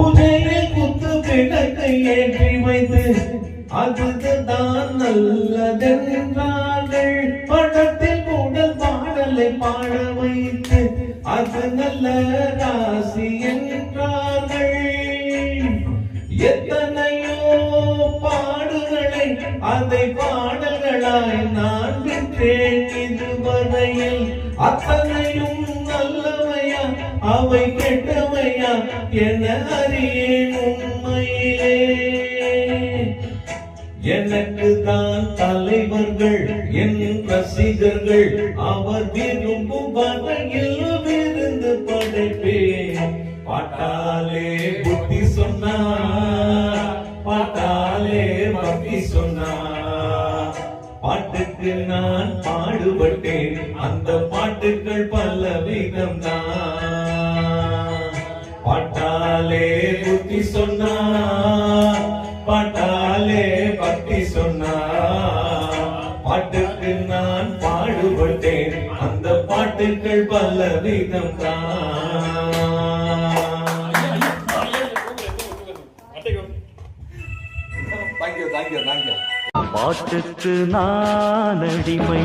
பூஜையில் குத்து விளக்கை ஏற்றி வைத்து அதுதான் நல்லதென்றார்கள். படத்தில் கூடல் பாடலை பாட வைத்து அது நல்ல ராசி என்றார்கள். எத்தனையோ பாடுகளை அதை பாடல்களாய் நான் விட்டேன். இதுவரையில் அத்தனையும் நல்லவையா அவை கெட்டவையா என அறியேன். உண்மையிலே எனக்கு தான் தலைவர்கள் என் ரசிகர்கள். அவர் விரும்பும் வகையில் விருந்து படைப்பேன். பாட்டாலே புத்தி சொன்னா, பாட்டாலே பக்தி சொன்னா, பாட்டுக்கு நான் பாடுபட்டேன். அந்த பாட்டுக்கள் பல விதம் தான். பாட்டாலே புத்தி சொன்னா, பாட்டாலே பக்தி சொன்னா, பாட்டுக்கு நான் பாடுபட்டேன். அந்த பாட்டுக்கள் பல விதம் தான். பாட்டுக்கு நான் அடிமை,